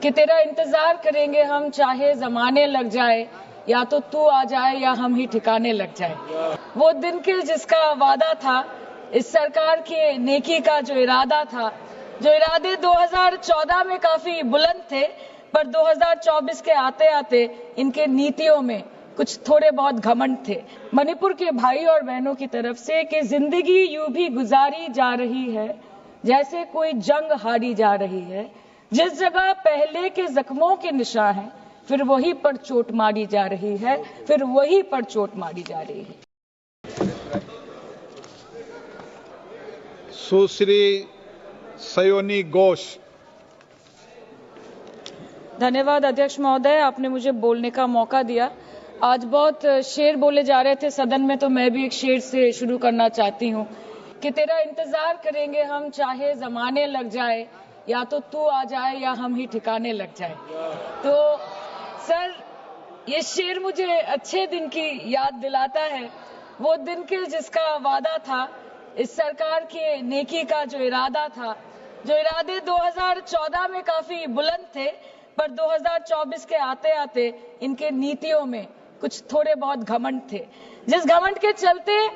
कि तेरा इंतजार करेंगे हम चाहे जमाने लग जाए, या तो तू आ जाए या हम ही ठिकाने लग जाए। वो दिन के जिसका वादा था, इस सरकार के नेकी का जो इरादा था, जो इरादे 2014 में काफी बुलंद थे, पर 2024 के आते आते इनके नीतियों में कुछ थोड़े बहुत घमंड थे। मणिपुर के भाई और बहनों की तरफ से कि जिंदगी यूं भी गुजारी जा रही है जैसे कोई जंग हारी जा रही है, जिस जगह पहले के जख्मों के निशान हैं, फिर वहीं पर चोट मारी जा रही है, फिर वहीं पर चोट मारी जा रही है। सुश्री सयोनी घोष। धन्यवाद अध्यक्ष महोदय, आपने मुझे बोलने का मौका दिया। आज बहुत शेर बोले जा रहे थे सदन में, तो मैं भी एक शेर से शुरू करना चाहती हूँ कि तेरा इंतजार करेंगे हम चाहे जमाने लग जाए, या तो तू आ जाए या हम ही ठिकाने लग जाए। तो सर, ये शेर मुझे अच्छे दिन की याद दिलाता है, वो दिन के जिसका वादा था, इस सरकार के नेकी का जो इरादा था, जो इरादे 2014 में काफी बुलंद थे, पर 2024 के आते आते इनके नीतियों में कुछ थोड़े बहुत घमंड थे, जिस घमंड के चलते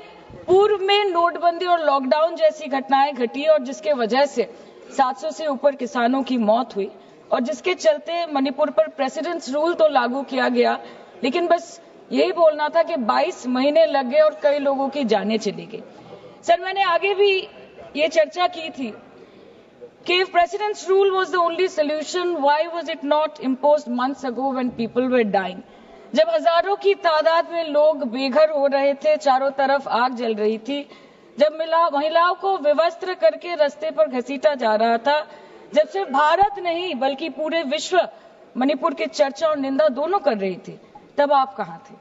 पूर्व में नोटबंदी और लॉकडाउन जैसी घटनाएं घटी और जिसके वजह से 700 से ऊपर किसानों की मौत हुई, और जिसके चलते मणिपुर पर प्रेसिडेंट्स रूल तो लागू किया गया, लेकिन बस यही बोलना था कि 22 महीने लग गए और कई लोगों की जानें चली गई। सर, मैंने आगे भी ये चर्चा की थी कि if president's rule was the only solution, why was it not imposed months ago when people were dying? जब हजारों की तादाद में लोग बेघर हो रहे थे, चारों तरफ आग जल रही थी, जब महिलाओं को विवस्त्र करके रास्ते पर घसीटा जा रहा था, जब सिर्फ भारत नहीं बल्कि पूरे विश्व मणिपुर की चर्चा और निंदा दोनों कर रही थी, तब आप कहां थे?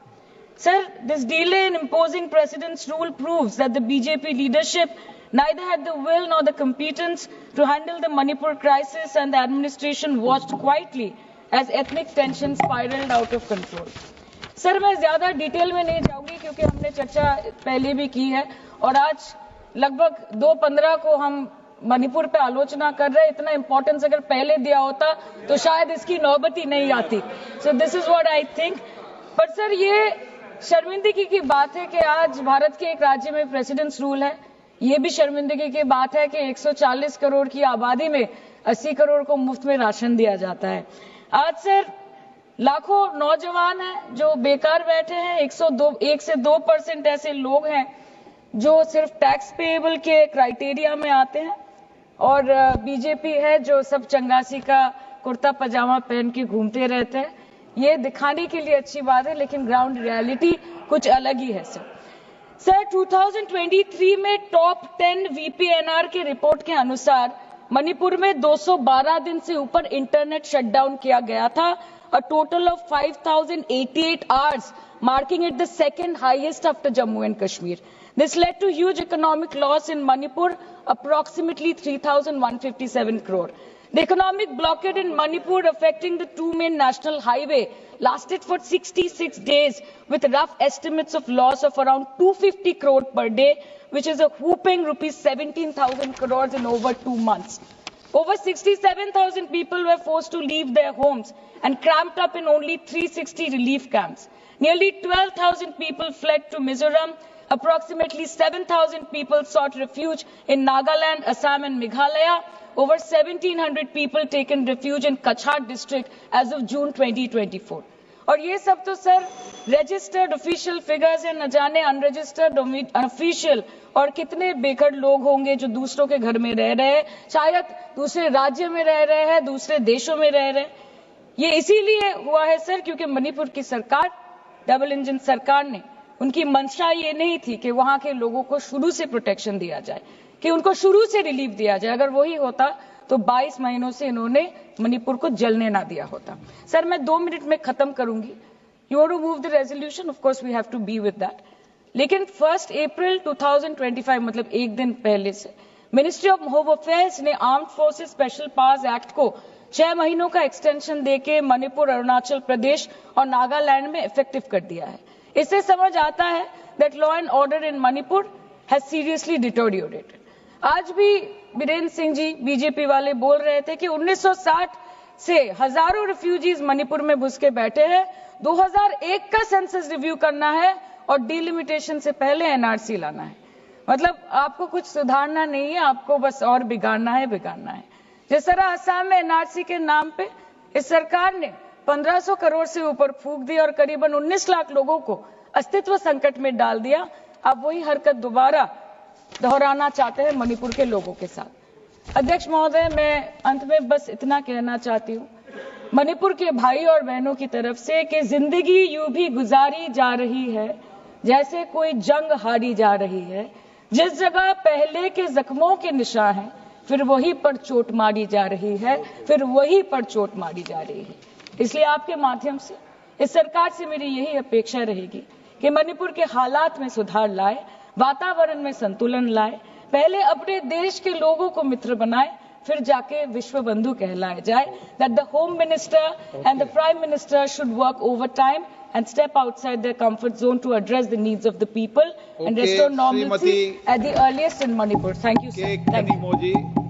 Sir, this delay in imposing president's rule proves that the BJP leadership neither had the will nor the competence to handle the Manipur crisis, and the administration watched quietly as ethnic tensions spiraled out of control. Sir, मैं ज्यादा detail में नहीं जाऊंगी क्योंकि हमने चर्चा पहले भी की है, और आज लगभग 2:15 को हम मणिपुर पे आलोचना कर रहे हैं। इतना इंपॉर्टेंस अगर पहले दिया होता तो शायद इसकी नौबत ही नहीं आती। So this is what I think. पर सर, ये शर्मिंदगी की बात है कि आज भारत के एक राज्य में प्रेसिडेंट्स रूल है। ये भी शर्मिंदगी की बात है कि 140 करोड़ की आबादी में 80 करोड़ को मुफ्त में राशन दिया जाता है। आज सर, लाखों नौजवान हैं जो बेकार बैठे हैं। 1 से 2% ऐसे लोग हैं जो सिर्फ टैक्स पेएबल के क्राइटेरिया में आते हैं, और बीजेपी है जो सब चंगासी का कुर्ता पजामा पहन के घूमते रहते हैं। ये दिखाने के लिए अच्छी बात है, लेकिन ग्राउंड रियलिटी कुछ अलग ही है। सर 2023 में टॉप 10 VPNR के रिपोर्ट के अनुसार मणिपुर में 212 दिन से ऊपर इंटरनेट शटडाउन किया गया था, a total of 5088 hours, marking it the second highest after Jammu and Kashmir. This led to huge economic loss in Manipur, approximately 3,157 crore. The economic blockade in Manipur, affecting the two main national highway, lasted for 66 days, with rough estimates of loss of around 250 crore per day, which is a whooping rupees 17,000 crores in over 2 months. Over 67,000 people were forced to leave their homes and cramped up in only 360 relief camps. Nearly 12,000 people fled to Mizoram. Approximately 7,000 people sought refuge in Nagaland, Assam and Meghalaya. Over 1,700 people taken refuge in Kachhar district as of June 2024. और ये सब तो sir registered official figures है, न जाने unregistered official और कितने बेघर लोग होंगे जो दूसरों के घर में रह रहे हैं, शायद दूसरे राज्य में रह रहे हैं, दूसरे देशों में रह रहे हैं। ये इसीलिए हुआ है सर क्योंकि मणिपुर की सरकार, डबल इंजन सरकार ने, उनकी मंशा ये नहीं थी कि वहां के लोगों को शुरू से प्रोटेक्शन दिया जाए, कि उनको शुरू से रिलीफ दिया जाए। अगर वही होता तो 22 महीनों से इन्होंने मणिपुर को जलने ना दिया होता। सर, मैं 2 मिनट में खत्म करूंगी। You want to move the resolution, of course we have to be with that. लेकिन 1 अप्रैल 2025, मतलब एक दिन पहले से, मिनिस्ट्री ऑफ होम अफेयर्स ने armed forces special powers act को 6 महीनों का एक्सटेंशन देके मणिपुर, अरुणाचल प्रदेश और नागालैंड में इफेक्टिव कर दिया है। इससे समझ आता है that law and order in Manipur has seriously deteriorated. आज भी बीरेंद्र सिंह जी बीजेपी वाले बोल रहे थे कि 1960 से हजारों रिफ्यूजीज मणिपुर में घुस के बैठे हैं। 2001 का सेंसस रिव्यू करना है और डिलिमिटेशन से पहले एनआरसी लाना है। मतलब आपको कुछ सुधारना नहीं है, आपको बस और बिगाड़ना है। जिस तरह असम में एनआरसी के नाम पे इस सरकार ने 1500 करोड़ से ऊपर फूंक दी और करीबन 19 लाख लोगों को अस्तित्व संकट में डाल दिया। अब वही हरकत दोबारा दोहराना चाहते हैं मणिपुर के लोगों के साथ। अध्यक्ष महोदय, मैं अंत में बस इतना कहना चाहती हूँ मणिपुर के भाई और बहनों की तरफ से कि जिंदगी यूं भी गुजारी जा रही है जैसे कोई जंग हारी जा रही है। जिस जगह पहले के जख्मों के निशान हैं, फिर वहीं पर चोट मारी जा रही है, इसलिए आपके माध्यम से इस सरकार से मेरी यही अपेक्षा रहेगी कि मणिपुर के हालात में सुधार लाए, वातावरण में संतुलन लाए, पहले अपने देश के लोगों को मित्र बनाए, फिर जाके विश्व बंधु कहलाए जाए। That the home minister and the prime minister should work overtime and step outside their comfort zone to address the needs of the people and restore normalcy at the earliest in Manipur. Thank you, sir. Thank you.